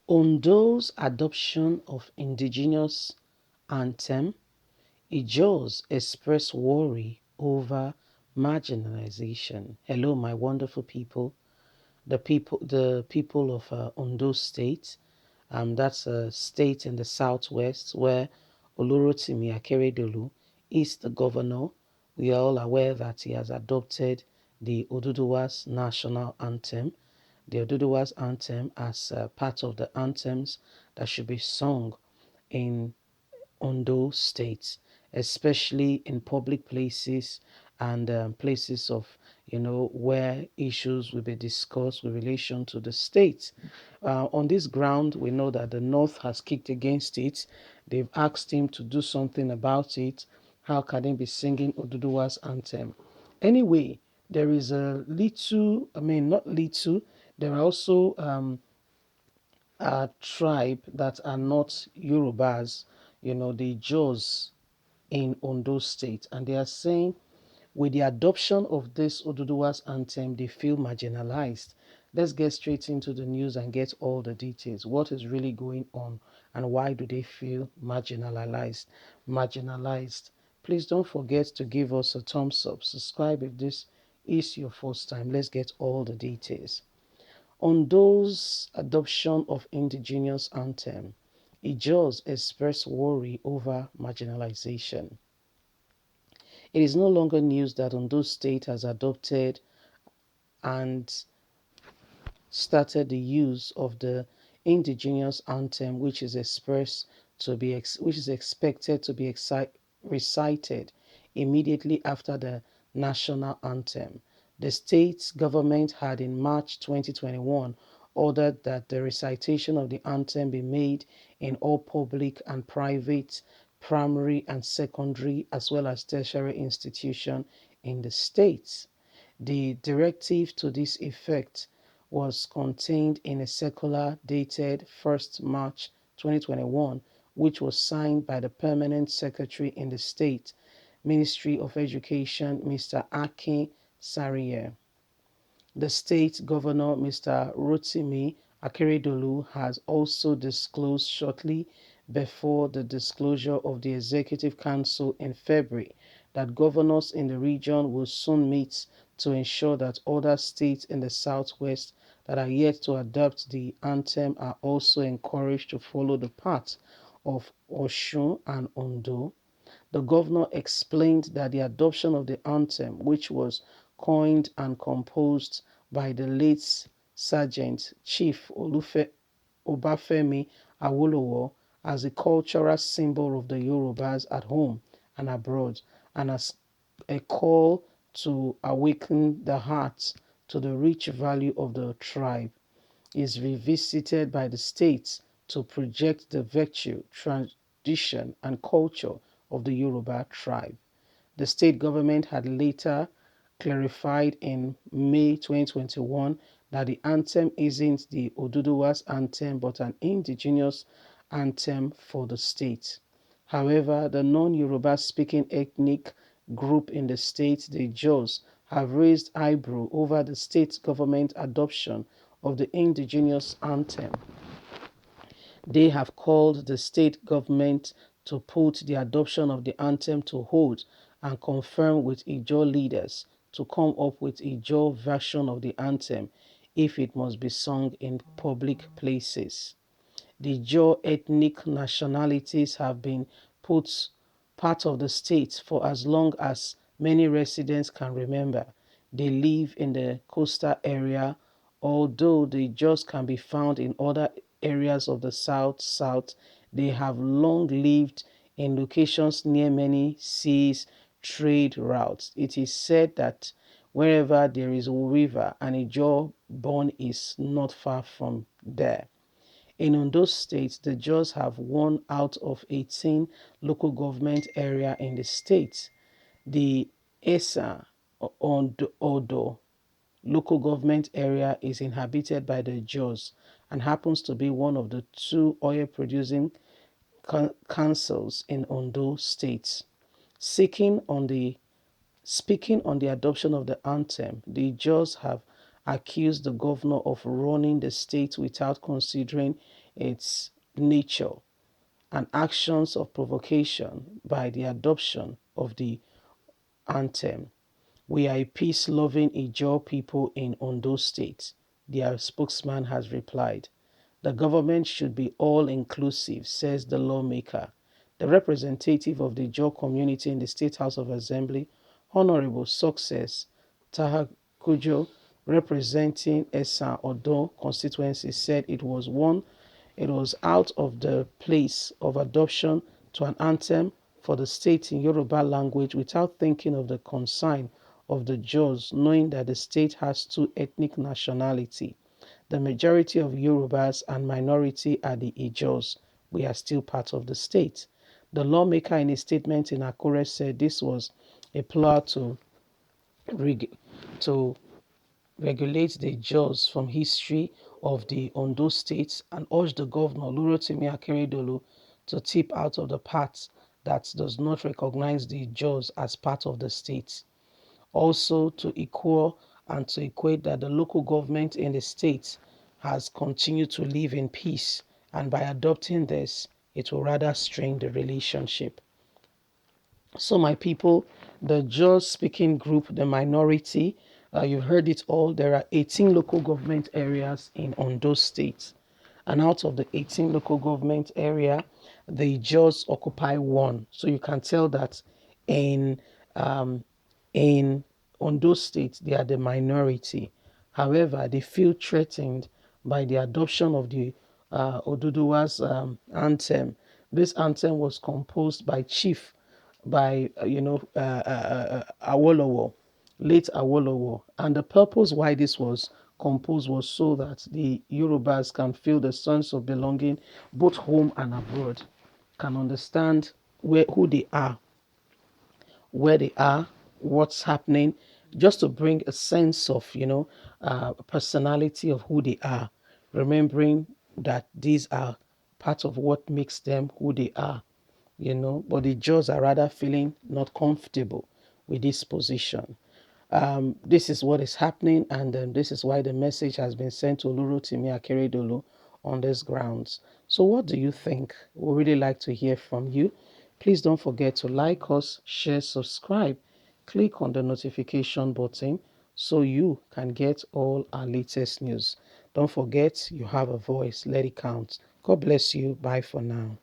Ondo's adoption of indigenous anthem, Ijaws express worry over marginalization. Hello, my wonderful people, the people of Ondo State. That's a state in the southwest where Olurotimi Akeredolu is the governor. We are all aware that he has adopted the Oduduwa'S national anthem, the Oduduwa'S anthem as part of the anthems that should be sung in Ondo State, especially in public places and places of, where issues will be discussed with relation to the state. On this ground, we know that the North has kicked against it. They've asked him to do something about it. How can he be singing Oduduwa's anthem? Anyway, there is a little, not little, there are also tribe that are not Yorubas, the Jaws in Ondo State, and they are saying with the adoption of this Oduduwa's anthem, they feel marginalized. Let's get straight into the news and get all the details. What is really going on and why do they feel marginalized? Marginalized. Please don't forget to give us a thumbs up. Subscribe if this is your first time. Let's get all the details. Ondo's adoption of indigenous anthem, Ijaws express worry over marginalization. It is no longer news that Ondo State has adopted and started the use of the indigenous anthem, which is expected to be recited immediately after the national anthem. The state government had in March 2021 ordered that the recitation of the anthem be made in all public and private, primary and secondary, as well as tertiary institutions in the state. The directive to this effect was contained in a circular dated 1st March 2021, which was signed by the Permanent Secretary in the State Ministry of Education, Mr. Akin Sariye. The state governor, Mr. Rotimi Akeredolu, has also disclosed shortly before the disclosure of the Executive Council in February that governors in the region will soon meet to ensure that other states in the southwest that are yet to adopt the anthem are also encouraged to follow the path of Osun and Ondo. The governor explained that the adoption of the anthem, which was coined and composed by the late Sergeant Chief Obafemi Awolowo as a cultural symbol of the Yorubas at home and abroad, and as a call to awaken the hearts to the rich value of the tribe, is revisited by the states to project the virtue, tradition, and culture of the Yoruba tribe. The state government had later clarified in May 2021 that the anthem isn't the Oduduwa'S anthem but an indigenous anthem for the state. However, the non-Yoruba speaking ethnic group in the state, the Jaws, have raised eyebrow over the state government adoption of the indigenous anthem. They have called the state government to put the adoption of the anthem to hold and confirm with Ijaw leaders to come up with a Ijaw version of the anthem if it must be sung in public places. The Ijaw ethnic nationalities have been put part of the state for as long as many residents can remember. They live in the coastal area, although the Ijaws can be found in other areas of the south. They have long lived in locations near many seas, trade routes. It is said that wherever there is a river, an Ijaw born is not far from there. In Ondo State, the Jaws have 1 out of 18 local government area in the state. The Esa Odo local government area is inhabited by the Jaws and happens to be one of the 2 oil-producing councils in Ondo State. Speaking on the adoption of the anthem, the Jaws have accused the governor of running the state without considering its nature and actions of provocation by the adoption of the anthem. We are a peace-loving Ijaw people in Ondo State, their spokesman has replied. The government should be all-inclusive, says the lawmaker. The representative of the Ijaw community in the State House of Assembly, Honorable Success Tahakujo, representing Esan Odo constituency, said it was out of the place of adoption to an anthem for the state in Yoruba language without thinking of the concern of the Jaws, knowing that the state has two ethnic nationalities. The majority of Yorubas and minority are the Ijaws. We are still part of the state. The lawmaker in a statement in Akure said this was a plot to regulate the jaws from history of the Ondo states and urged the governor, Akeredolu, to tip out of the part that does not recognize the jaws as part of the state. Also to equal and to equate that the local government in the state has continued to live in peace, and by adopting this, it will rather strain the relationship. So, my people, the Jaws speaking group, the minority, you've heard it all. There are 18 local government areas in Ondo State. And out of the 18 local government area, the Jaws occupy one. So you can tell that in um, in Ondo State, they are the minority. However, they feel threatened by the adoption of the Oduduwa'S anthem. This anthem was composed by Chief by Awolowo, late Awolowo, and the purpose why this was composed was so that the Yorubas can feel the sense of belonging both home and abroad, can understand who they are, where they are, what's happening, just to bring a sense of, personality of who they are, remembering that these are part of what makes them who they are, but the Jaws are rather feeling not comfortable with this position. This is what is happening, and this is why the message has been sent to Olurotimi Akeredolu on these grounds. So what do you think? We really like to hear from you. Please don't forget to like us, share, subscribe, click on the notification button so you can get all our latest news. Don't forget, you have a voice. Let it count. God bless you. Bye for now.